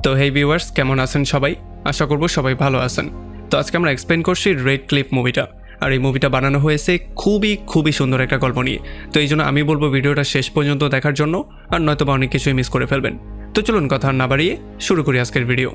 তো হেই ভিউয়ার্স, কেমন আছেন সবাই? আশা করব সবাই ভালো আছেন। তো আজকে আমরা এক্সপ্লেন করছি রেড ক্লিফ মুভিটা। আর এই মুভিটা বানানো হয়েছে খুবই সুন্দর একটা গল্প নিয়ে। তো এই জন্য আমি বলবো ভিডিওটা শেষ পর্যন্ত দেখার জন্য, আর নয়তোবা অনেক কিছুই মিস করে ফেলবেন। তো চলুন কথা না বাড়িয়ে শুরু করি আজকের ভিডিও।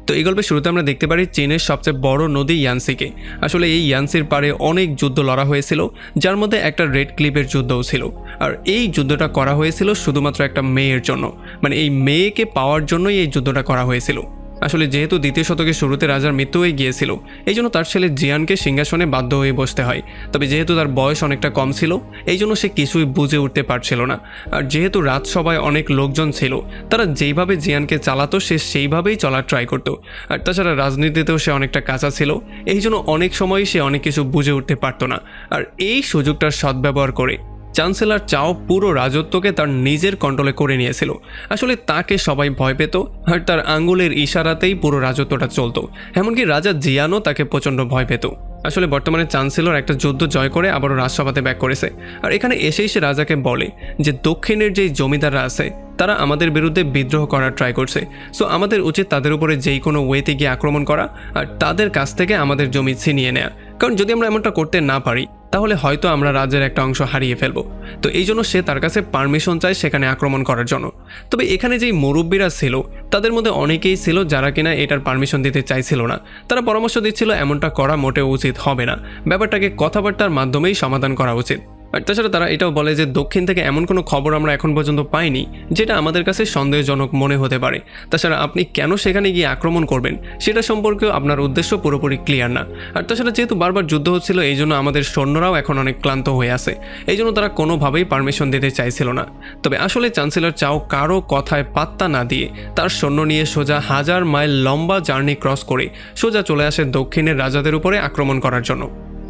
তো এই গল্পের শুরুতে আমরা দেখতে পারি চীনের সবচেয়ে বড় নদী ইয়ানসিকে। আসলে এই ইয়ানসির পাড়ে অনেক যুদ্ধ লড়া হয়েছিল, যার মধ্যে একটা রেড ক্লিফের যুদ্ধও ছিল। আর এই যুদ্ধটা করা হয়েছিল শুধুমাত্র একটা মেয়ের জন্য, মানে এই মেয়েকে পাওয়ার জন্যই এই যুদ্ধটা করা হয়েছিল। আসলে যেহেতু দ্বিতীয় শতকের শুরুতে রাজার মৃত্যু হয়ে গিয়েছিল, এই জন্য তার ছেলে জিয়ানকে সিংহাসনে বাধ্য হয়ে বসতে হয়। তবে যেহেতু তার বয়স অনেকটা কম ছিল, এই জন্য সে কিছুই বুঝে উঠতে পারছিল না। আর যেহেতু রাজসভায় অনেক লোকজন ছিল, তারা যেইভাবে জিয়ানকে চালাতো সে সেইভাবেই চলার ট্রাই করতো। আর তাছাড়া রাজনীতিতেও সে অনেকটা কাঁচা ছিল, এই জন্য অনেক সময় সে অনেক কিছু বুঝে উঠতে পারতো না। আর এই সুযোগটার সদ্ব্যবহার করে চ্যান্সেলর চাও পুরো রাজত্বকে তার নিজের কন্ট্রোলে করে নিয়েছিল। আসলে তাকে সবাই ভয় পেত, আর তার আঙ্গুলের ইশারাতেই পুরো রাজত্বটা চলতো। এমনকি রাজা জিয়ানও তাকে প্রচণ্ড ভয় পেত। আসলে বর্তমানে চ্যান্সেলর একটা যুদ্ধ জয় করে আবারও রাজসভাতে ব্যাক করেছে। আর এখানে এসেই সে রাজাকে বলে যে দক্ষিণের যেই জমিদাররা আছে তারা আমাদের বিরুদ্ধে বিদ্রোহ করার ট্রাই করছে। সো আমাদের উচিত তাদের উপরে যেই কোনো ওয়েতে গিয়ে আক্রমণ করা আর তাদের কাছ থেকে আমাদের জমি ছিনিয়ে নেওয়া। কারণ যদি আমরা এমনটা করতে না পারি, তাহলে হয়তো আমরা রাজ্যের একটা অংশ হারিয়ে ফেলবো। তো এই জন্য সে তার কাছে পারমিশন চায় সেখানে আক্রমণ করার জন্য। তবে এখানে যেই মুরব্বীরা ছিল তাদের মধ্যে অনেকেই ছিল যারা কিনা এটার পারমিশন দিতে চাইছিল না। তারা পরামর্শ দিচ্ছিল এমনটা করা মোটেও উচিত হবে না, ব্যাপারটাকে কথাবার্তার মাধ্যমেই সমাধান করা উচিত। আর তাছাড়া তারা এটাও বলে যে দক্ষিণ থেকে এমন কোনো খবর আমরা এখন পর্যন্ত পাইনি যেটা আমাদের কাছে সন্দেহজনক মনে হতে পারে। তাছাড়া আপনি কেন সেখানে গিয়ে আক্রমণ করবেন সেটা সম্পর্কেও আপনার উদ্দেশ্য পুরোপুরি ক্লিয়ার না। আর তাছাড়া যেহেতু বারবার যুদ্ধ হচ্ছিল, এই জন্য আমাদের সৈন্যরাও এখন অনেক ক্লান্ত হয়ে আছে, এই জন্য তারা কোনোভাবেই পারমিশন দিতে চাইছিল না। তবে আসলে চ্যান্সেলর চাও কারো কথায় পাত্তা না দিয়ে তার সৈন্য নিয়ে সোজা 1000 মাইল লম্বা জার্নি ক্রস করে সোজা চলে আসে দক্ষিণের রাজাদের উপরে আক্রমণ করার জন্য।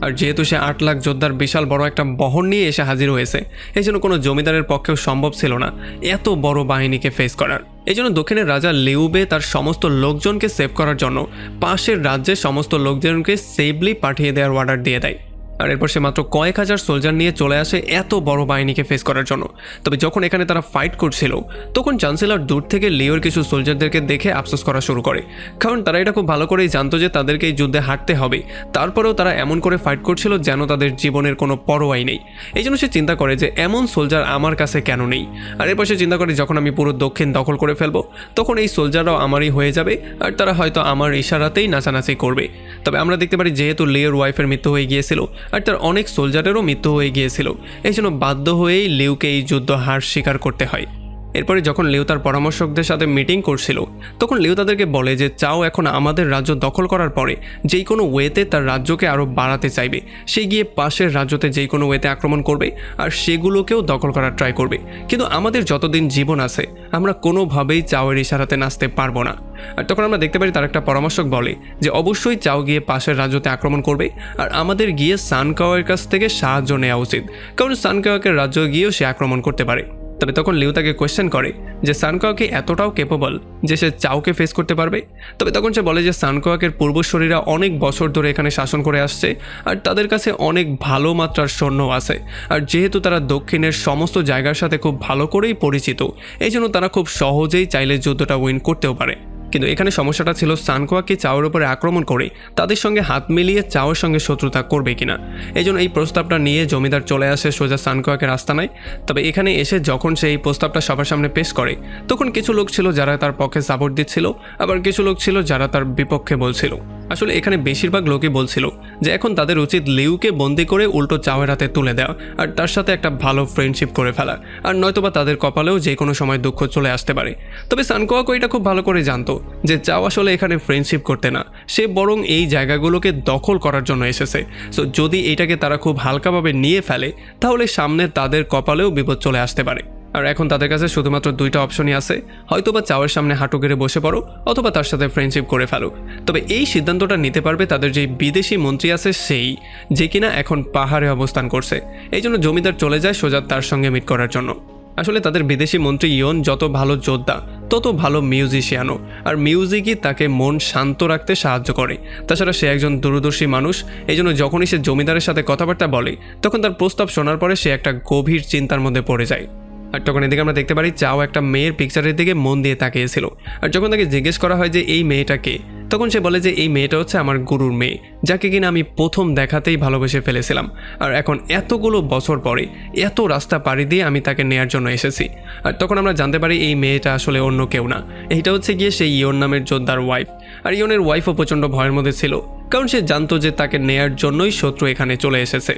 আর যেহেতু সে 8 লাখ যোদ্ধার বিশাল বড় একটা বহর নিয়ে এসে হাজির হয়েছে, এই জন্য কোনো জমিদারের পক্ষেও সম্ভব ছিল না এত বড় বাহিনীকে ফেস করার। এই জন্য দক্ষিণের রাজা লিউবে তার সমস্ত লোকজনকে সেভ করার জন্য পাশের রাজ্যের সমস্ত লোকজনকে সেফলি পাঠিয়ে দেওয়ার অর্ডার দিয়ে দেয়। আর এরপর সে মাত্র কয়েক হাজার সোলজার নিয়ে চলে আসে এত বড় বাহিনীকে ফেস করার জন্য। তবে যখন এখানে তারা ফাইট করছিল, তখন চ্যান্সেলর দূর থেকে লিওর কিছু সোলজারদেরকে দেখে আফসোস করা শুরু করে, কারণ তারা এটা খুব ভালো করেই জানতো যে তাদেরকে এই যুদ্ধে হারতে হবে। তারপরেও তারা এমন করে ফাইট করছিল যেন তাদের জীবনের কোনো পরোয়াই নেই। এই জন্য সে চিন্তা করে যে এমন সোলজার আমার কাছে কেন নেই। আর এরপর সে চিন্তা করে যখন আমি পুরো দক্ষিণ দখল করে ফেলবো, তখন এই সোলজাররাও আমারই হয়ে যাবে, আর তারা হয়তো আমার ইশারাতেই নাচানাচি করবে। তবে আমরা দেখতে পারি যেহেতু লিওর ওয়াইফের মৃত্যু হয়ে গিয়েছিল আর তার অনেক সোলজারেরও মৃত্যু হয়ে গিয়েছিল, এই জন্য বাধ্য হয়েই লিউকে এই যুদ্ধ হার স্বীকার করতে হয়। এরপরে যখন লিউ তার পরামর্শকদের সাথে মিটিং করছিল, তখন লিউ তাদেরকে বলে যে চাও এখন আমাদের রাজ্য দখল করার পরে যেই কোনো ওয়েতে তার রাজ্যকে আরও বাড়াতে চাইবে। সে গিয়ে পাশের রাজ্যতে যেই কোনো ওয়েতে আক্রমণ করবে আর সেগুলোকেও দখল করার ট্রাই করবে। কিন্তু আমাদের যতদিন জীবন আছে আমরা কোনোভাবেই চাওয়ের ইশারাতে নাচতে পারবো না। আর তখন আমরা দেখতে পারি তার একটা পরামর্শক বলে যে অবশ্যই চাও গিয়ে পাশের রাজ্যতে আক্রমণ করবে, আর আমাদের গিয়ে সানকাওয়ের কাছ থেকে সাহায্য নেওয়া উচিত, কারণ সানকাওয়ের রাজ্য গিয়েও সে আক্রমণ করতে পারে। তবে তখন লিউ তাকে কোয়েশ্চেন করে যে সানকাওকে এতটাও কেপেবল যে সে চাওকে ফেস করতে পারবে। তবে তখন সে বলে যে সানকাওয়ের পূর্বসূরীরা অনেক বছর ধরে এখানে শাসন করে আসছে, আর তাদের কাছে অনেক ভালো মাত্রার সৈন্য আছে। আর যেহেতু তারা দক্ষিণের সমস্ত জায়গার সাথে খুব ভালো করেই পরিচিত, এই জন্য তারা খুব সহজেই চাইলে যুদ্ধটা উইন করতেও পারে। কিন্তু এখানে সমস্যাটা ছিল সানকোয়াকে চাওয়ের উপরে আক্রমণ করে তাদের সঙ্গে হাত মিলিয়ে চাওয়ের সঙ্গে শত্রুতা করবে কিনা। এই জন্য এই প্রস্তাবটা নিয়ে জমিদার চলে আসে সোজা সানকোয়াকে আস্তানায়। তবে এখানে এসে যখন সে এই প্রস্তাবটা সবার সামনে পেশ করে, তখন কিছু লোক ছিল যারা তার পক্ষে সাপোর্ট দিচ্ছিল, আবার কিছু লোক ছিল যারা তার বিপক্ষে বলছিল। আসলে এখানে বেশিরভাগ লোকই বলছিল যে এখন তাদের উচিত লিউকে বন্দি করে উল্টো চাওয়ের হাতে তুলে দেওয়া আর তার সাথে একটা ভালো ফ্রেন্ডশিপ করে ফেলা, আর নয়তোবা তাদের কপালেও যে কোনো সময় দুঃখ চলে আসতে পারে। তবে সানকোয়াকো এটা খুব ভালো করে জানতো যে চাও আসলে এখানে ফ্রেন্ডশিপ করতে না, সে বরং এই জায়গাগুলোকে দখল করার জন্য এসেছে। সো যদি এইটাকে তারা খুব হালকাভাবে নিয়ে ফেলে, তাহলে সামনে তাদের কপালেও বিপদ চলে আসতে পারে। আর এখন তাদের কাছে শুধুমাত্র দুইটা অপশনই আছে, হয়তোবা চাওয়ের সামনে হাঁটু গেড়ে বসে পড়ো, অথবা তার সাথে ফ্রেন্ডশিপ করে ফেলো। তবে এই সিদ্ধান্তটা নিতে পারবে তাদের যে বিদেশি মন্ত্রী আছে সেই, যে কিনা এখন পাহাড়ে অবস্থান করছে। এই জন্য জমিদার চলে যায় সোজা তার সঙ্গে মিট করার জন্য। আসলে তাদের বিদেশি মন্ত্রী ইয়ন যত ভালো যোদ্ধা তত ভালো মিউজিশিয়ানও, আর মিউজিকই তাকে মন শান্ত রাখতে সাহায্য করে। তাছাড়া সে একজন দূরদর্শী মানুষ, এই জন্য যখনই সে জমিদারের সাথে কথাবার্তা বলে, তখন তার প্রস্তাব শোনার পরে সে একটা গভীর চিন্তার মধ্যে পড়ে যায়। আর তখন এদিকে আমরা দেখতে পারি চাও একটা মেয়ের পিকচারের দিকে মন দিয়ে তাকিয়েছিল। আর যখন তাকে জিজ্ঞেস করা হয় যে এই মেয়েটা কে, তখন সে বলে যে এই মেয়েটা হচ্ছে আমার গুরুর মেয়ে, যাকে কিনা আমি প্রথম দেখাতেই ভালোবেসে ফেলেছিলাম। আর এখন এতগুলো বছর পরে এত রাস্তা পাড়ি দিয়ে আমি তাকে নেয়ার জন্য এসেছি। আর তখন আমরা জানতে পারি এই মেয়েটা আসলে অন্য কেউ না, এইটা হচ্ছে গিয়ে সেই ইয়ন নামের যোদ্ধার ওয়াইফ। আর ইয়নের ওয়াইফও প্রচণ্ড ভয়ের মধ্যে ছিল, কারণ সে জানতো যে তাকে নেয়ার জন্যই শত্রু এখানে চলে এসেছে।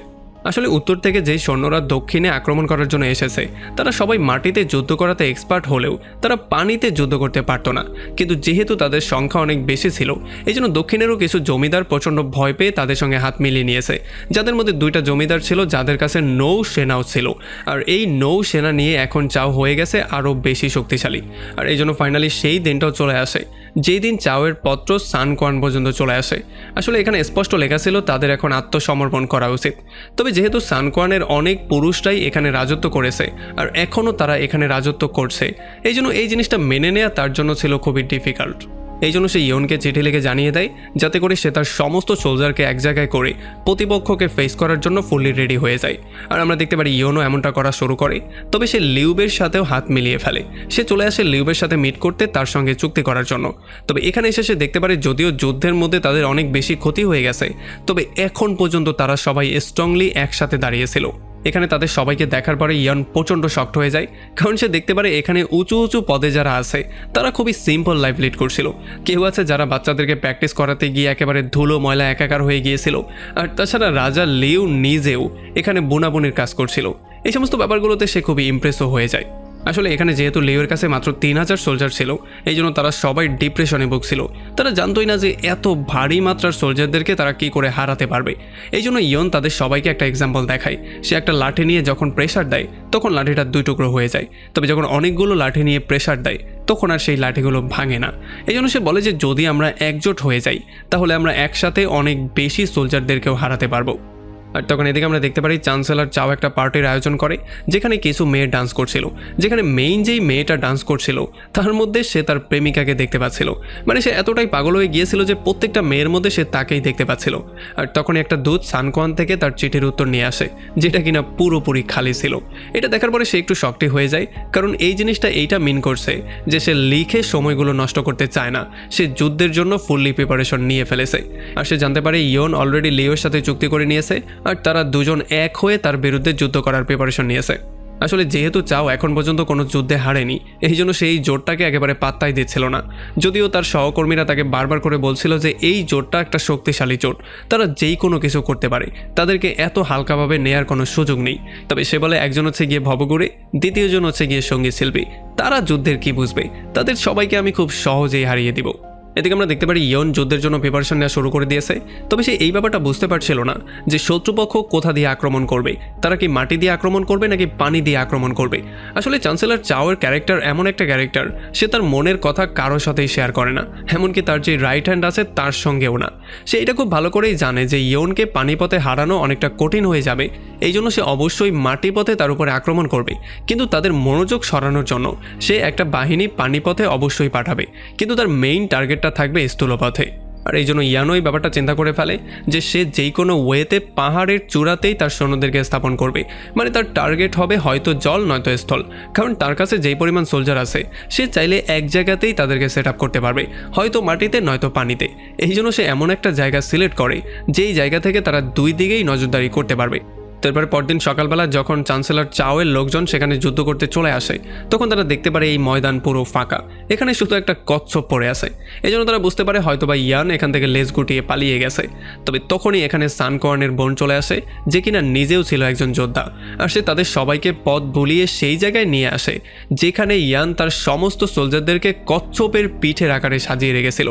আসলে উত্তর থেকে যেই সৈন্যরা দক্ষিণে আক্রমণ করার জন্য এসেছে তারা সবাই মাটিতে যুদ্ধ করাতে এক্সপার্ট হলেও তারা পানিতে যুদ্ধ করতে পারতো না। কিন্তু যেহেতু তাদের সংখ্যা অনেক বেশি ছিল, এই জন্য দক্ষিণেরও কিছু জমিদার প্রচণ্ড ভয় পেয়ে তাদের সঙ্গে হাত মিলিয়ে নিয়েছে, যাদের মধ্যে 2টা জমিদার ছিল যাদের কাছে নৌ সেনাও ছিল। আর এই নৌ সেনা নিয়ে এখন চাও হয়ে গেছে আরও বেশি শক্তিশালী। আর এই জন্য ফাইনালি সেই দিনটাও চলে আসে যেই দিন চাওয়ের পত্র সান কোয়ান পর্যন্ত চলে আসে। আসলে এখানে স্পষ্ট লেখা ছিল তাদের এখন আত্মসমর্পণ করা উচিত। তবে যেহেতু সান কোয়ানের অনেক পুরুষরাই এখানে রাজত্ব করেছে আর এখনও তারা এখানে রাজত্ব করছে, এই জন্য এই জিনিসটা মেনে নেওয়া তার জন্য ছিল খুবই ডিফিকাল্ট। এই জন্য সে ইয়নকে চিঠি লিখে জানিয়ে দেয় যাতে করে সে তার সমস্ত সোলজারকে এক জায়গায় করে প্রতিপক্ষকে ফেস করার জন্য ফুললি রেডি হয়ে যায়। আর আমরা দেখতে পারি ইয়নও এমনটা করা শুরু করে। তবে সে লিউবের সাথেও হাত মিলিয়ে ফেলে, সে চলে আসে লিউবের সাথে মিট করতে তার সঙ্গে চুক্তি করার জন্য। তবে এখানে এসে সে দেখতে পারে যদিও যুদ্ধের মধ্যে তাদের অনেক বেশি ক্ষতি হয়ে গেছে, তবে এখন পর্যন্ত তারা সবাই স্ট্রংলি একসাথে দাঁড়িয়েছিল। এখানে তাদের সবাইকে দেখার পরে ইয়ান প্রচণ্ড শক্ট হয়ে যায়, কারণ সে দেখতে পারে এখানে উঁচু উঁচু পদে যারা আছে তারা খুবই সিম্পল লাইফ লিড করছিল। কেউ আছে যারা বাচ্চাদেরকে প্র্যাকটিস করাতে গিয়ে একেবারে ধুলো ময়লা একাকার হয়ে গিয়েছিল। আর তাছাড়া রাজা লিউ নিজেও এখানে বুনাবুনির কাজ করছিল। এই সমস্ত ব্যাপারগুলোতে সে খুবই ইমপ্রেসও হয়ে যায়। আসলে এখানে যেহেতু লিওর কাছে মাত্র 3000 সোলজার ছিল, এই জন্য তারা সবাই ডিপ্রেশনে ভুগছিল। তারা জানতোই না যে এত ভারী মাত্রার সোলজারদেরকে তারা কি করে হারাতে পারবে। এই জন্য ইয়ন তাদের সবাইকে একটা এক্সাম্পল দেখায়। সে একটা লাঠি নিয়ে যখন প্রেশার দেয় তখন লাঠিটা 2 টুকরো হয়ে যায়, তবে যখন অনেকগুলো লাঠি নিয়ে প্রেশার দেয় তখন আর সেই লাঠিগুলো ভাঙে না। এই জন্য সে বলে যে যদি আমরা একজোট হয়ে যাই তাহলে আমরা একসাথে অনেক বেশি সোলজারদেরকেও হারাতে পারবো। আর তখন এদিকে আমরা দেখতে পারি চ্যান্সেলর চাও একটা পার্টির আয়োজন করে যেখানে কিছু মেয়ে ডান্স করছিল। যেখানে মেইন যেই মেয়েটা ডান্স করছিল তার মধ্যে সে তার প্রেমিকাকে দেখতে পাচ্ছিল। মানে সে এতটাই পাগল হয়ে গিয়েছিল যে প্রত্যেকটা মেয়ের মধ্যে সে তাকেই দেখতে পাচ্ছিল। আর তখন একটা দূত সানকোয়ান থেকে তার চিঠির উত্তর নিয়ে আসে, যেটা কিনা পুরোপুরি খালি ছিল। এটা দেখার পরে সে একটু শকটি হয়ে যায়, কারণ এই জিনিসটা এইটা মিন করছে যে সে লিখে সময়গুলো নষ্ট করতে চায় না, সে যুদ্ধের জন্য ফুললি প্রিপারেশন নিয়ে ফেলেছে। আর সে জানতে পারে ইয়ন অলরেডি লিওর সাথে চুক্তি করে নিয়েছে আর তারা দুজন এক হয়ে তার বিরুদ্ধে যুদ্ধ করার প্রিপারেশন নিয়েছে। আসলে যেহেতু চাও এখন পর্যন্ত কোনো যুদ্ধে হারেনি, এই জন্য সেই জোটটাকে একেবারে পাত্তাই দিচ্ছিল না। যদিও তার সহকর্মীরা তাকে বারবার করে বলছিল যে এই জোটটা একটা শক্তিশালী জোট, তারা যেই কোনো কিছু করতে পারে, তাদেরকে এত হালকাভাবে নেয়ার কোনো সুযোগ নেই। তবে সে বলে একজন হচ্ছে গিয়ে ভবঘুরে, দ্বিতীয়জন হচ্ছে গিয়ে সঙ্গীত শিল্পী, তারা যুদ্ধের কি বুঝবে, তাদের সবাইকে আমি খুব সহজেই হারিয়ে দিব। এদিকে আমরা দেখতে পারি ইয়ন যুদ্ধের জন্য প্রিপারেশন নেওয়া শুরু করে দিয়েছে। তবে সে এই ব্যাপারটা বুঝতে পারছিল না যে শত্রুপক্ষ কোথা দিয়ে আক্রমণ করবে, তারা কি মাটি দিয়ে আক্রমণ করবে নাকি পানি দিয়ে আক্রমণ করবে। আসলে চ্যান্সেলর চাওয়ের ক্যারেক্টার এমন একটা ক্যারেক্টার, সে তার মনের কথা কারোর সাথেই শেয়ার করে না, এমনকি তার যে রাইট হ্যান্ড আছে তার সঙ্গেও না। সে এটা খুব ভালো করেই জানে যে ইয়নকে পানিপথে হারানো অনেকটা কঠিন হয়ে যাবে, এই জন্য সে অবশ্যই মাটিপথে তার উপরে আক্রমণ করবে। কিন্তু তাদের মনোযোগ সরানোর জন্য সে একটা বাহিনী পানিপথে অবশ্যই পাঠাবে, কিন্তু তার মেইন টার্গেটটা থাকবে স্থূলপথে। আর এই জন্য ইয়ানো এই ব্যাপারটা চিন্তা করে ফেলে যে সে যেই কোনো ওয়েতে পাহাড়ের চূড়াতেই তার সৈন্যদেরকে স্থাপন করবে। মানে তার টার্গেট হবে হয়তো জল নয়তো স্থল, কারণ তার কাছে যেই পরিমাণ সোলজার আছে সে চাইলে এক জায়গাতেই তাদেরকে সেট আপ করতে পারবে, হয়তো মাটিতে নয়তো পানিতে। এই জন্য সে এমন একটা জায়গা সিলেক্ট করে যেই জায়গা থেকে তারা 2 দিকেই নজরদারি করতে পারবে। তারপরে পরদিন সকালবেলা যখন চ্যান্সেলর চাওয়ের লোকজন সেখানে যুদ্ধ করতে চলে আসে, তখন তারা দেখতে পারে এই ময়দান পুরো ফাঁকা, এখানে শুধু একটা কচ্ছপ পড়ে আছে। এই জন্য তারা বুঝতে পারে হয়তোবা ইয়ান এখান থেকে লেজ গুটিয়ে পালিয়ে গেছে। তবে তখনই এখানে সানকোয়ানের বোন চলে আসে, যে কিনা নিজেও ছিল একজন যোদ্ধা। আর সে তাদের সবাইকে পথ ভুলিয়ে সেই জায়গায় নিয়ে আসে যেখানে ইয়ান তার সমস্ত সোলজারদেরকে কচ্ছপের পিঠের আকারে সাজিয়ে রেখেছিল।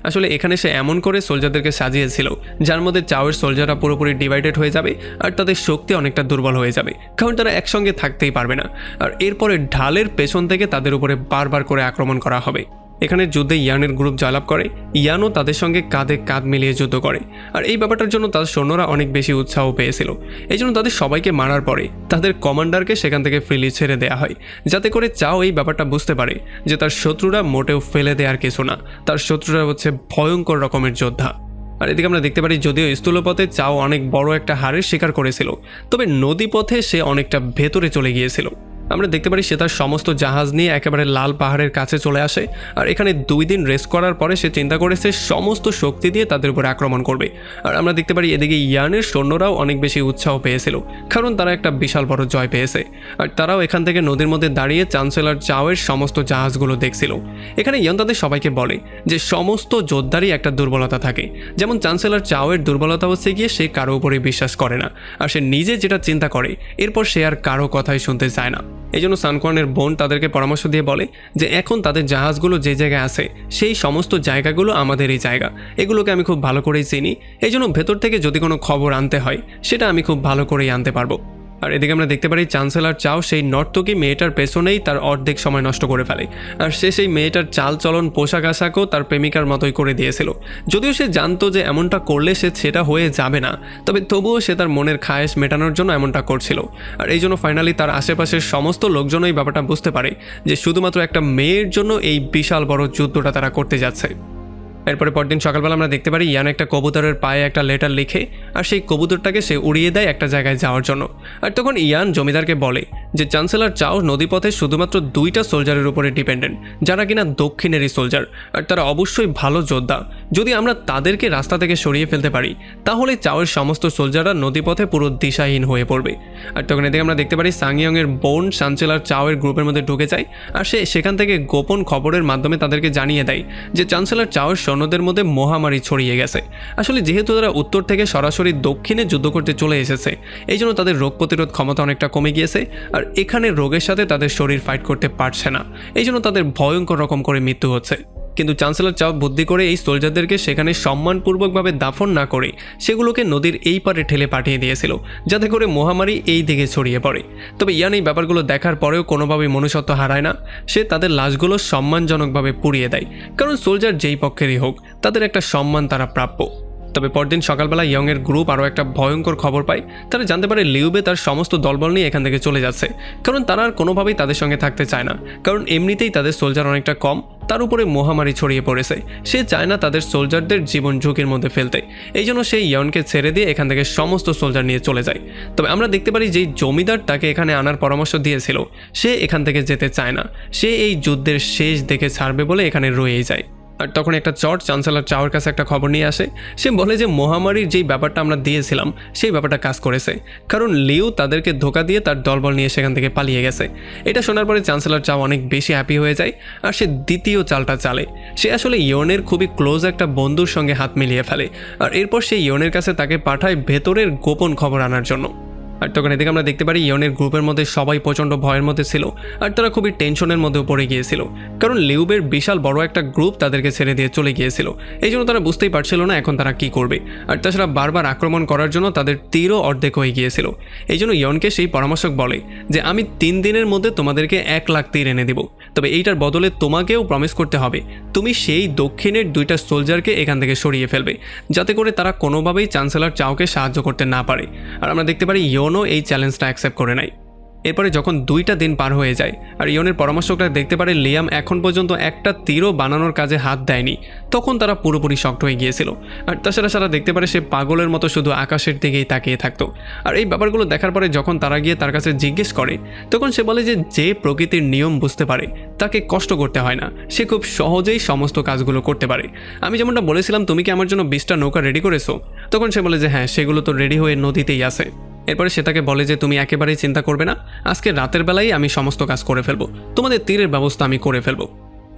আসলে এখানে সে এমন করে সোলজারদেরকে সাজিয়েছিল যার মধ্যে চাওয়ের সোলজাররা পুরোপুরি ডিভাইডেড হয়ে যাবে আর তাদের শক্তি অনেকটা দুর্বল হয়ে যাবে, কারণ তারা একসঙ্গে থাকতেই পারবে না। আর এরপরে ঢালের পেছন থেকে তাদের উপরে বারবার করে আক্রমণ করা হবে। এখানে যুদ্ধে ইয়ানের গ্রুপ জয়লাভ করে, ইয়ানও তাদের সঙ্গে কাঁধে কাঁধ মিলিয়ে যুদ্ধ করে। আর এই ব্যাপারটার জন্য তাদের সৈন্যরা অনেক বেশি উৎসাহ পেয়েছিল। এই জন্য তাদের সবাইকে মারার পরে তাদের কমান্ডারকে সেখান থেকে ফ্রিলি ছেড়ে দেওয়া হয়, যাতে করে চাও এই ব্যাপারটা বুঝতে পারে যে তার শত্রুরা মোটেও ফেলে দেওয়ার কিছু না, তার শত্রুরা হচ্ছে ভয়ঙ্কর রকমের যোদ্ধা। আর এদিকে আমরা দেখতে পারি যদিও স্থূলপথে চাও অনেক বড় একটা হারের শিকার করেছিল, তবে নদীপথে সে অনেকটা ভেতরে চলে গিয়েছিল। আমরা দেখতে পারি সে তার সমস্ত জাহাজ নিয়ে একেবারে লাল পাহাড়ের কাছে চলে আসে আর এখানে 2 দিন রেস্ট করার পরে সে চিন্তা করেছে সমস্ত শক্তি দিয়ে তাদের উপর আক্রমণ করবে। আর আমরা দেখতে পারি এদিকে ইয়ানের সৈন্যরাও অনেক বেশি উৎসাহ পেয়েছিল, কারণ তারা একটা বিশাল বড় জয় পেয়েছে। আর তারাও এখান থেকে নদীর মধ্যে দাঁড়িয়ে চ্যান্সেলর চাওয়ের সমস্ত জাহাজগুলো দেখছিল। এখানে ইয়ান তাদের সবাইকে বলে যে সমস্ত যোদ্ধারই একটা দুর্বলতা থাকে, যেমন চ্যান্সেলর চাওয়ের দুর্বলতা হচ্ছে গিয়ে সে কারো উপরে বিশ্বাস করে না, আর সে নিজে যেটা চিন্তা করে এরপর সে আর কারো কথাই শুনতে চায় না। এই জন্য সানকোয়ানের বোন তাদেরকে পরামর্শ দিয়ে বলে যে এখন তাদের জাহাজগুলো যে জায়গায় আছে সেই সমস্ত জায়গাগুলো আমাদের এই জায়গা, এগুলোকে আমি খুব ভালো করেই চিনি, এই জন্য ভেতর থেকে যদি কোনো খবর আনতে হয় সেটা আমি খুব ভালো করেই আনতে পারবো। আর এদিকে আমরা দেখতে পারি চ্যান্সেলর চাও সেই নর্তকী মেয়েটার পেছনেই তার অর্ধেক সময় নষ্ট করে ফেলে, আর সে সেই মেয়েটার চালচলন পোশাক আশাকও তার প্রেমিকার মতোই করে দিয়েছিল। যদিও সে জানতো যে এমনটা করলে সেটা হয়ে যাবে না, তবে তবুও সে তার মনের খায়েশ মেটানোর জন্য এমনটা করছিল। আর এই জন্য ফাইনালি তার আশেপাশের সমস্ত লোকজন এই ব্যাপারটা বুঝতে পারে যে শুধুমাত্র একটা মেয়ের জন্য এই বিশাল বড় যুদ্ধটা তারা করতে যাচ্ছে। এরপরে পরদিন সকালবেলা আমরা দেখতে পারি ইয়ান একটা কবুতরের পায়ে একটা লেটার লিখে আর সেই কবুতরটাকে সে উড়িয়ে দেয় একটা জায়গায় যাওয়ার জন্য। আর তখন ইয়ান জমিদারকে বলে যে চ্যান্সেলর চাও নদীপথে শুধুমাত্র 2টা সোলজারের উপরে ডিপেন্ডেন্ট, যারা কিনা দক্ষিণেরই সোলজার, আর তারা অবশ্যই ভালো যোদ্ধা। যদি আমরা তাদেরকে রাস্তা থেকে সরিয়ে ফেলতে পারি তাহলে চাওয়ের সমস্ত সোলজাররা নদীপথে পুরো দিশাহীন হয়ে পড়বে। আর তখন এদিকে আমরা দেখতে পারি সাংইয়ংয়ের বোন চ্যান্সেলর চাওয়ের গ্রুপের মধ্যে ঢুকে যায় আর সে সেখান থেকে গোপন খবরের মাধ্যমে তাদেরকে জানিয়ে দেয় যে চ্যান্সেলর চাওয়ের সৈন্যদের মধ্যে মহামারী ছড়িয়ে গেছে। আসলে যেহেতু তারা উত্তর থেকে সরাসরি দক্ষিণে যুদ্ধ করতে চলে এসেছে, এই জন্য তাদের রোগ প্রতিরোধ ক্ষমতা অনেকটা কমে গিয়েছে, আর এখানে রোগের সাথে তাদের শরীর ফাইট করতে পারছে না, এই জন্য তাদের ভয়ঙ্কর রকম করে মৃত্যু হচ্ছে। কিন্তু চ্যান্সেলর চাও বুদ্ধি করে এই সোলজারদেরকে সেখানে সম্মানপূর্বকভাবে দাফন না করে সেগুলোকে নদীর এই পারে ঠেলে পাঠিয়ে দিয়েছিল, যাতে করে মহামারী এই দিকে ছড়িয়ে পড়ে। তবে ইয়ান এই ব্যাপারগুলো দেখার পরেও কোনোভাবেই মনুষ্যত্ব হারায় না, সে তাদের লাশগুলো সম্মানজনকভাবে পুড়িয়ে দেয়, কারণ সোলজার যেই পক্ষেরই হোক তাদের একটা সম্মান তারা প্রাপ্য। তবে পরদিন সকালবেলা ইয়ংয়ের গ্রুপ আরও একটা ভয়ঙ্কর খবর পায়। তারা জানতে পারে লিউবে তার সমস্ত দলবল নিয়ে এখান থেকে চলে যাচ্ছে, কারণ তারা আর কোনোভাবেই তাদের সঙ্গে থাকতে চায় না, কারণ এমনিতেই তাদের সোলজার অনেকটা কম, তার উপরে মহামারী ছড়িয়ে পড়েছে। সে চায় না তাদের সোলজারদের জীবন ঝুঁকির মধ্যে ফেলতে, এই জন্য সে ইয়নকে ছেড়ে দিয়ে এখান থেকে সমস্ত সোলজার নিয়ে চলে যায়। তবে আমরা দেখতে পারি যেই জমিদার তাকে এখানে আনার পরামর্শ দিয়েছিল সে এখান থেকে যেতে চায় না, সে এই যুদ্ধের শেষ দেখে ছাড়বে বলে এখানে রয়েই যায়। আর তখন একটা চট চ্যান্সেলর চাওয়ার কাছে একটা খবর নিয়ে আসে, সে বলে যে মহামারীর যেই ব্যাপারটা আমরা দিয়েছিলাম সেই ব্যাপারটা কাজ করেছে, কারণ লিউ তাদেরকে ধোকা দিয়ে তার দলবল নিয়ে সেখান থেকে পালিয়ে গেছে। এটা শোনার পরে চ্যান্সেলর চাও অনেক বেশি হ্যাপি হয়ে যায় আর সে দ্বিতীয় চালটা চালে। সে আসলে ইয়নের খুবই ক্লোজ একটা বন্ধুর সঙ্গে হাত মিলিয়ে ফেলে, আর এরপর সে ইয়নের কাছে তাকে পাঠায় ভেতরের গোপন খবর আনার জন্য। আর তখন এদিকে আমরা দেখতে পারি ইয়নের গ্রুপের মধ্যে সবাই প্রচণ্ড ভয়ের মধ্যে ছিল, আর তারা খুবই টেনশনের মধ্যে পড়ে গিয়েছিল, কারণ লিউবের বিশাল বড় একটা গ্রুপ তাদেরকে ছেড়ে দিয়ে চলে গিয়েছিল। এই জন্য তারা বুঝতেই পারছিল না এখন তারা কি করবে, আর তাছাড়া বারবার আক্রমণ করার জন্য তাদের তীরও অর্ধেক হয়ে গিয়েছিল। এই জন্য ইয়নকে সেই পরামর্শক বলে যে আমি 3 দিনের মধ্যে তোমাদেরকে 1 লাখ তীর এনে দেব, তবে এইটার বদলে তোমাকেও প্রমিস করতে হবে তুমি সেই দক্ষিণের 2টা সোলজারকে এখান থেকে সরিয়ে ফেলবে, যাতে করে তারা কোনোভাবেই চ্যান্সেলর চাওকে সাহায্য করতে না পারে। আর আমরা দেখতে পারি ইয়নও এই চ্যালেঞ্জটা অ্যাকসেপ্ট করে নেয়। এরপরে যখন 2টা দিন পার হয়ে যায় আর ইয়নের পরামর্শকরা দেখতে পারে লিয়াম এখন পর্যন্ত একটা তীরও বানানোর কাজে হাত দেয়নি, তখন তারা পুরোপুরি শক্ট হয়ে গিয়েছিল। আর তাছাড়া সারা দেখতে পারে সে পাগলের মতো শুধু আকাশের দিকেই তাকিয়ে থাকতো। আর এই ব্যাপারগুলো দেখার পরে যখন তারা গিয়ে তার কাছে জিজ্ঞেস করে, তখন সে বলে যে প্রকৃতির নিয়ম বুঝতে পারে তাকে কষ্ট করতে হয় না, সে খুব সহজেই সমস্ত কাজগুলো করতে পারে। আমি যেমনটা বলেছিলাম তুমি কি আমার জন্য 20টা নৌকা রেডি করেছো? তখন সে বলে যে হ্যাঁ, সেগুলো তো রেডি হয়ে নদীতেই আছে। এরপরে সে তাকে বলে যে তুমি একেবারেই চিন্তা করবে না, আজকে রাতের বেলায় আমি সমস্ত কাজ করে ফেলবো, তোমাদের তীরের ব্যবস্থা আমি করে ফেলবো।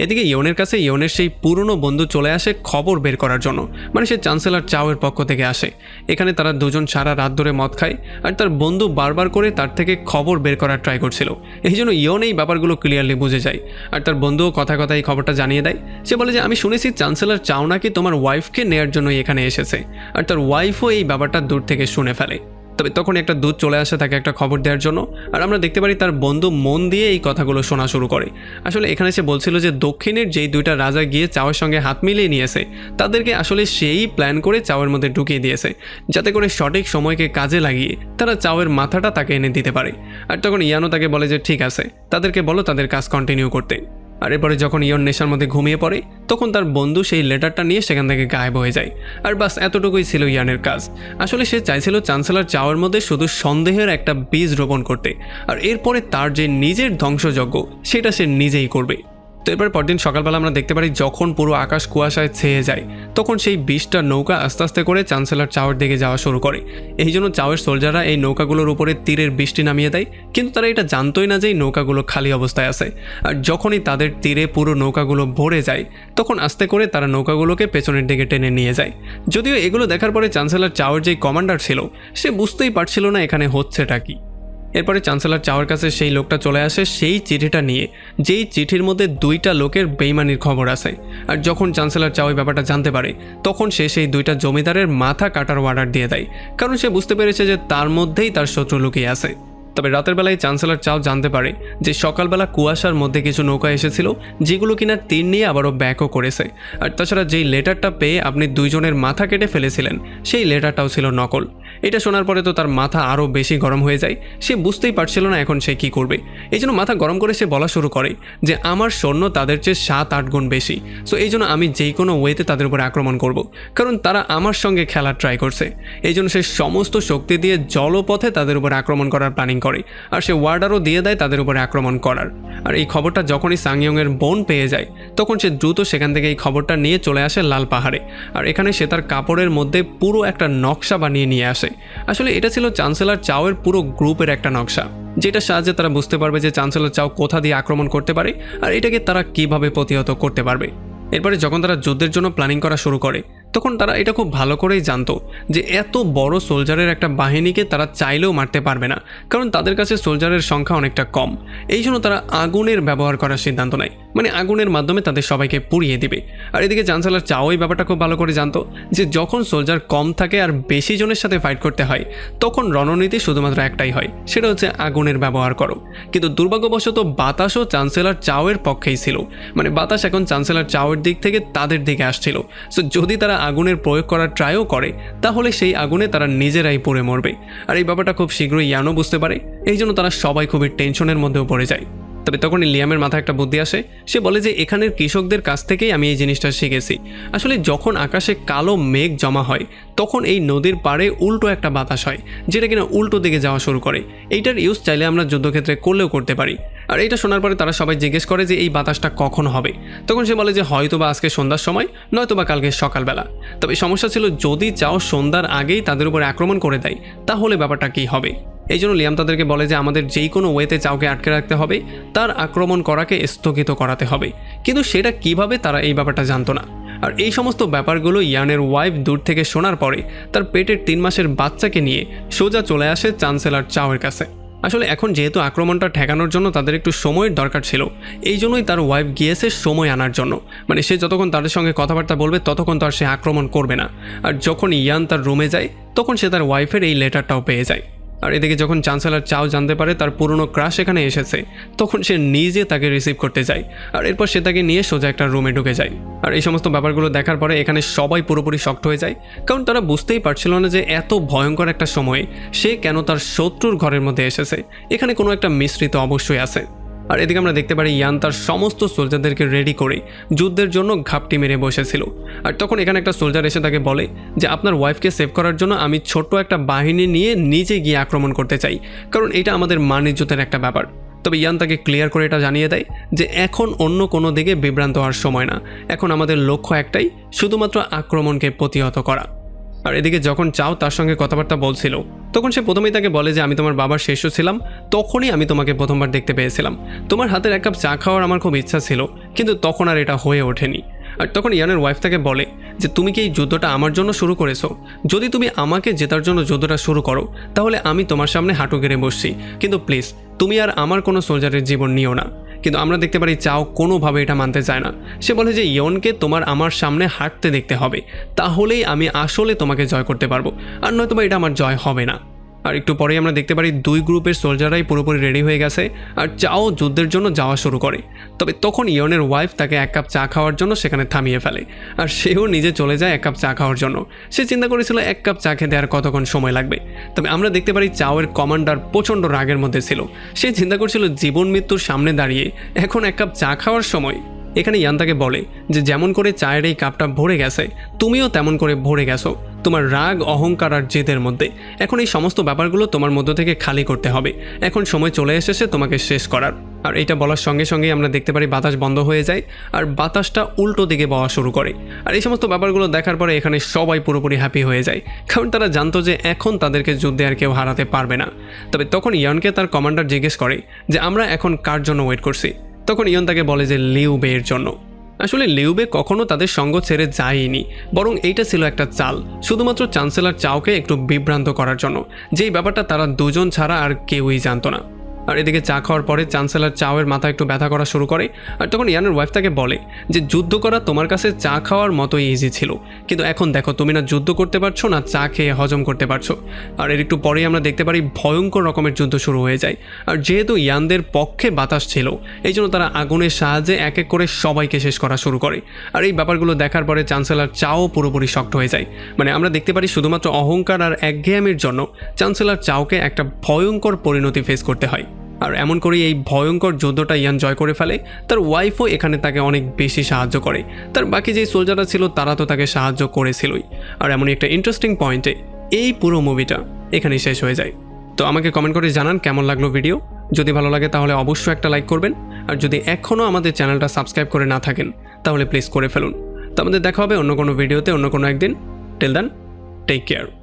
এদিকে ইয়নের কাছে ইয়নের সেই পুরনো বন্ধু চলে আসে খবর বের করার জন্য, মানে সে চ্যান্সেলর চাওয়ের পক্ষ থেকে আসে। এখানে তারা দুজন সারা রাত ধরে মদ খায় আর তার বন্ধু বারবার করে তার থেকে খবর বের করার ট্রাই করছিল। এই জন্য ইয়ন এই ব্যাপারগুলো ক্লিয়ারলি বুঝে যায় আর তার বন্ধুও কথা এই খবরটা জানিয়ে দেয়। সে বলে যে আমি শুনেছি চ্যান্সেলর চাও নাকি তোমার ওয়াইফকে নেয়ার জন্যই এখানে এসেছে, আর তার ওয়াইফও এই ব্যাপারটা দূর থেকে শুনে ফেলে। তবে তখন একটা দূত চলে আসে তাকে একটা খবর দেওয়ার জন্য, আর আমরা দেখতে পারি তার বন্ধু মন দিয়ে এই কথাগুলো শোনা শুরু করে। আসলে এখানে সে বলছিল যে দক্ষিণের যেই 2টা রাজা গিয়ে চাওয়ের সঙ্গে হাত মিলিয়ে নিয়েছে তাদেরকে আসলে সেই প্ল্যান করে চাওয়ের মধ্যে ঢুকিয়ে দিয়েছে, যাতে করে সঠিক সময়কে কাজে লাগিয়ে তারা চাওয়ের মাথাটা তাকে এনে দিতে পারে। আর তখন ইয়ানো তাকে বলে যে ঠিক আছে, তাদেরকে বলো তাদের কাজ কন্টিনিউ করতে। আর এরপরে যখন ইয়ন নেশার মধ্যে ঘুমিয়ে পড়ে তখন তার বন্ধু সেই লেটারটা নিয়ে সেখান থেকে গায়েব হয়ে যায়। আর বাস এতটুকুই ছিল ইয়ানের কাজ। আসলে সে চাইছিল চ্যান্সেলর চাওয়ের মধ্যে শুধু সন্দেহের একটা বীজ রোপণ করতে, আর এরপরে তার যে নিজের ধ্বংসযজ্ঞ সেটা সে নিজেই করবে। তো এরপর পরদিন সকালবেলা আমরা দেখতে পারি যখন পুরো আকাশ কুয়াশায় ছেয়ে যায় তখন সেই 20টা নৌকা আস্তে আস্তে করে চ্যান্সেলর চাওয়ের দিকে যাওয়া শুরু করে। এই জন্য চাওয়ের সোলজাররা এই নৌকাগুলোর উপরে তীরের বৃষ্টি নামিয়ে দেয়, কিন্তু তারা এটা জানতোই না যে এই নৌকাগুলো খালি অবস্থায় আছে। আর যখনই তাদের তীরে পুরো নৌকাগুলো ভরে যায় তখন আস্তে করে তারা নৌকাগুলোকে পেছনের দিকে টেনে নিয়ে যায়। যদিও এগুলো দেখার পরে চ্যান্সেলর চাওয়ের যেই কমান্ডার ছিল সে বুঝতেই পারছিল না এখানে হচ্ছেটা কি। এরপরে চ্যান্সেলর চাওয়ার কাছে সেই লোকটা চলে আসে সেই চিঠিটা নিয়ে, যেই চিঠির মধ্যে 2টা লোকের বেইমানির খবর আছে। আর যখন চ্যান্সেলর চাও এই ব্যাপারটা জানতে পারে তখন সে সেই 2টা জমিদারের মাথা কাটার অর্ডার দিয়ে দেয়, কারণ সে বুঝতে পেরেছে যে তার মধ্যেই তার শত্রু লুকিয়ে আছে। তবে রাতের বেলায় চ্যান্সেলর চাও জানতে পারে যে সকালবেলা কুয়াশার মধ্যে কিছু নৌকা এসেছিল যেগুলো কিনা তীর নিয়ে আবারও ব্যাকও করেছে। আর তাছাড়া যেই লেটারটা পেয়ে আপনি 2 জনের মাথা কেটে ফেলেছিলেন সেই লেটারটাও ছিল নকল। এটা শোনার পরে তো তার মাথা আরও বেশি গরম হয়ে যায়, সে বুঝতেই পারছিল না এখন সে কী করবে। এই জন্য মাথা গরম করে সে বলা শুরু করে যে আমার সৈন্য তাদের চেয়ে 7-8 গুণ বেশি, সো এই জন্য আমি যেই কোনো ওয়েতে তাদের উপর আক্রমণ করব, কারণ তারা আমার সঙ্গে খেলার ট্রাই করছে। এই জন্য সে সমস্ত শক্তি দিয়ে জলপথে তাদের উপর আক্রমণ করার প্ল্যানিং করে, আর সে ওয়ার্ডারও দিয়ে দেয় তাদের উপরে আক্রমণ করার। আর এই খবরটা যখনই সাংইয়ংয়ের বোন পেয়ে যায় তখন সে দ্রুত সেখান থেকে এই খবরটা নিয়ে চলে আসে লাল পাহাড়ে। আর এখানে সে তার কাপড়ের মধ্যে পুরো একটা নকশা বানিয়ে নিয়ে আসে। আসলে এটা ছিল চ্যান্সেলর চাওয়ের পুরো গ্রুপের একটা নকশা, যেটা সাহায্যে তারা বুঝতে পারবে যে চ্যান্সেলর চাও কোথা দিয়ে আক্রমণ করতে পারে আর এটাকে তারা কিভাবে প্রতিহত করতে পারবে। এরপরে যখন তারা যুদ্ধের জন্য প্ল্যানিং করা শুরু করে তখন তারা এটা খুব ভালো করেই জানতো যে এত বড় সোলজারের একটা বাহিনীকে তারা চাইলেও মারতে পারবে না, কারণ তাদের কাছে সোলজারের সংখ্যা অনেকটা কম। এই জন্য তারা আগুনের ব্যবহার করার সিদ্ধান্ত নেয়, মানে আগুনের মাধ্যমে তাদের সবাইকে পুড়িয়ে দিবে। আর এদিকে চ্যান্সেলর চাও এই ব্যাপারটা খুব ভালো করে জানতো যে যখন সোলজার কম থাকে আর বেশি জনের সাথে ফাইট করতে হয় তখন রণনীতি শুধুমাত্র একটাই হয়, সেটা হচ্ছে আগুনের ব্যবহার করো। কিন্তু দুর্ভাগ্যবশত বাতাসও চ্যান্সেলর চাওয়ের পক্ষেই ছিল, মানে বাতাস এখন চ্যান্সেলর চাওয়ের দিক থেকে তাদের দিকে আসছিল। সো যদি তারা আগুনের প্রয়োগ করার ট্রাইও করে তাহলে সেই আগুনে তারা নিজেরাই পড়ে মরবে। আর এই ব্যাপারটা খুব শীঘ্রই ইয়ানও বুঝতে পারে, এই জন্য তারা সবাই খুবই টেনশনের মধ্যেও পড়ে যায়। তবে তখনই লিয়ামের মাথায় একটা বুদ্ধি আসে, সে বলে যে এখানের কৃষকদের কাছ থেকেই আমি এই জিনিসটা শিখেছি। আসলে যখন আকাশে কালো মেঘ জমা হয় তখন এই নদীর পাড়ে উল্টো একটা বাতাস হয় যেটা কিনা উল্টো দিকে যাওয়া শুরু করে। এইটার ইউজ চাইলে আমরা যুদ্ধক্ষেত্রে করলেও করতে পারি। আর এটা শোনার পরে তারা সবাই জিজ্ঞেস করে যে এই বাতাসটা কখন হবে। তখন সে বলে যে হয়তোবা আজকে সন্ধ্যার সময়, নয়তোবা কালকে সকালবেলা। তবে সমস্যা ছিল যদি চাও সন্ধ্যার আগেই তাদের উপর আক্রমণ করে দেয় তাহলে ব্যাপারটা কী হবে। এই জন্য লিয়াম তাদেরকে বলে যে আমাদের যেই কোনো ওয়েতে চাওকে আটকে রাখতে হবে, তার আক্রমণ করাকে স্থগিত করাতে হবে, কিন্তু সেটা কিভাবে তারা এই ব্যাপারটা জানতো না। আর এই সমস্ত ব্যাপারগুলো ইয়ানের ওয়াইফ দূর থেকে শোনার পরে তার পেটের 3 মাসের বাচ্চাকে নিয়ে সোজা চলে আসে চ্যান্সেলর চাওয়ের কাছে। আসলে এখন যেহেতু আক্রমণটা ঠেকানোর জন্য তাদের একটু সময়ের দরকার ছিল, এই জন্যই তার ওয়াইফ গিয়েছে সময় আনার জন্য, মানে সে যতক্ষণ তাদের সঙ্গে কথাবার্তা বলবে ততক্ষণ তো আর সে আক্রমণ করবে না। আর যখন ইয়ান তার রুমে যায় তখন সে তার ওয়াইফের এই লেটারটাও পেয়ে যায়। আর এদিকে যখন চ্যান্সেলর চাও জানতে পারে তার পুরনো ক্রাশ এখানে এসেছে তখন সে নিজে তাকে রিসিভ করতে যায়, আর এরপর সে তাকে নিয়ে সোজা একটা রুমে ঢুকে যায়। আর এই সমস্ত ব্যাপারগুলো দেখার পরে এখানে সবাই পুরোপুরি শক্ট হয়ে যায়, কারণ তারা বুঝতেই পারছিল না যে এত ভয়ঙ্কর একটা সময়ে সে কেন তার শত্রুর ঘরের মধ্যে এসেছে। এখানে কোনো একটা মিশ্রিত অবশ্যই আছে। আর এদিকে আমরা দেখতে পারি ইয়ান তার সমস্ত সোলজারদেরকে রেডি করে যুদ্ধের জন্য ঘাপটি মেরে বসেছিল। আর তখন এখানে একটা সোলজার এসে তাকে বলে যে আপনার ওয়াইফকে সেভ করার জন্য আমি ছোট্ট একটা বাহিনী নিয়ে নিজে গিয়ে আক্রমণ করতে চাই, কারণ এটা আমাদের মান ইজ্জতের একটা ব্যাপার। তবে ইয়ান তাকে ক্লিয়ার করে এটা জানিয়ে দেয় যে এখন অন্য কোনো দিকে বিভ্রান্ত হওয়ার সময় না, এখন আমাদের লক্ষ্য একটাই, শুধুমাত্র আক্রমণকে প্রতিহত করা। আর এদিকে যখন চাও তার সঙ্গে কথাবার্তা বলছিল তখন সে প্রথমেই তাকে বলে যে আমি তোমার বাবার শিষ্য ছিলাম, তখনই আমি তোমাকে প্রথমবার দেখতে পেয়েছিলাম, তোমার হাতের 1 কাপ চা খাওয়ার আমার খুব ইচ্ছা ছিল, কিন্তু তখন আর এটা হয়ে ওঠেনি। আর তখন ইয়ানের ওয়াইফ তাকে বলে যে তুমি কি এই যুদ্ধটা আমার জন্য শুরু করেছো? যদি তুমি আমাকে জেতার জন্য যুদ্ধটা শুরু করো তাহলে আমি তোমার সামনে হাঁটু গেড়ে বসছি, কিন্তু প্লিজ তুমি আর আমার কোনো সোলজারের জীবন নিও না। কিন্তু আমরা দেখতে পারি চাও কোনোভাবে এটা মানতে চায় না। সে বলে যে ইয়নকে তোমার আমার সামনে হাঁটতে দেখতে হবে, তাহলেই আমি আসলে তোমাকে জয় করতে পারবো, আর নয়তোবা এটা আমার জয় হবে না। আর একটু পরেই আমরা দেখতে পারি দুই গ্রুপের সোলজাররাই পুরোপুরি রেডি হয়ে গেছে আর চাও যুদ্ধের জন্য যাওয়া শুরু করে। তবে তখন ইয়নের ওয়াইফ তাকে এক কাপ চা খাওয়ার জন্য সেখানে থামিয়ে ফেলে আর সেও নিজে চলে যায় এক কাপ চা খাওয়ার জন্য। সে চিন্তা করেছিল এক কাপ চা খেতে আর কতক্ষণ সময় লাগবে। তবে আমরা দেখতে পারি চাওয়ের কমান্ডার প্রচণ্ড রাগের মধ্যে ছিল। সে চিন্তা করছিল জীবন মৃত্যুর সামনে দাঁড়িয়ে এখন এক কাপ চা খাওয়ার সময়। এখানে ইয়ান তাকে বলে যে যেমন করে চায়ের এই কাপটা ভরে গেছে তুমিও তেমন করে ভরে গেছো তোমার রাগ, অহংকার আর জেদের মধ্যে। এখন এই সমস্ত ব্যাপারগুলো তোমার মধ্য থেকে খালি করতে হবে। এখন সময় চলে এসেছে তোমাকে শেষ করার। আর এটা বলার সঙ্গে সঙ্গেই আমরা দেখতে পারি বাতাস বন্ধ হয়ে যায় আর বাতাসটা উল্টো দিকে বওয়া শুরু করে। আর এই সমস্ত ব্যাপারগুলো দেখার পরে এখানে সবাই পুরোপুরি হ্যাপি হয়ে যায়, কারণ তারা জানতো যে এখন তাদেরকে যুদ্ধে আর কেউ হারাতে পারবে না। তবে তখন ইয়ানকে তার কমান্ডার জিজ্ঞেস করে যে আমরা এখন কার জন্য ওয়েট করছি। তখন ইয়ন তাকে বলে যে লিউ বের জন্য। আসলে লিউ বে কখনো তাদের সঙ্গ ছেড়ে যায়নি, বরং এইটা ছিল একটা চাল শুধুমাত্র চ্যান্সেলর চাওকে একটু বিভ্রান্ত করার জন্য, যেই ব্যাপারটা তারা দুজন ছাড়া আর কেউই জানতো না। আর এদিকে চা খাওয়ার পরে চ্যান্সেলর চাওয়ের মাথা একটু ব্যথা করা শুরু করে। আর তখন ইয়ানের ওয়াইফ তাকে বলে যে যুদ্ধ করা তোমার কাছে চা খাওয়ার মতোই ইজি ছিল, কিন্তু এখন দেখো তুমি না যুদ্ধ করতে পারছো না চা খেয়ে হজম করতে পারছো। আর এর একটু পরেই আমরা দেখতে পারি ভয়ঙ্কর রকমের যুদ্ধ শুরু হয়ে যায়। আর যেহেতু ইয়ানদের পক্ষে বাতাস ছিল এই জন্য তারা আগুনের সাহায্যে এক এক করে সবাইকে শেষ করা শুরু করে। আর এই ব্যাপারগুলো দেখার পরে চ্যান্সেলর চাও পুরোপুরি শক্ট হয়ে যায়। মানে আমরা দেখতে পারি শুধুমাত্র অহংকার আর একঘেয়েমির জন্য চ্যান্সেলর চাওকে একটা ভয়ঙ্কর পরিণতি ফেস করতে হয়। আর এমন করেই এই ভয়ঙ্কর যুদ্ধটা ইয়ান জয় করে ফেলে। তার ওয়াইফও এখানে তাকে অনেক বেশি সাহায্য করে। তার বাকি যেই সোলজাররা ছিল তারা তো তাকে সাহায্য করেছিলই। আর এমনই একটা ইন্টারেস্টিং পয়েন্টে এই পুরো মুভিটা এখানেই শেষ হয়ে যায়। তো আমাকে কমেন্ট করে জানান কেমন লাগলো ভিডিও। যদি ভালো লাগে তাহলে অবশ্যই একটা লাইক করবেন। আর যদি এখনও আমাদের চ্যানেলটা সাবস্ক্রাইব করে না থাকেন তাহলে প্লিজ করে ফেলুন। তো আমাদের দেখা হবে অন্য কোনো ভিডিওতে অন্য কোনো একদিন। Till then, take care.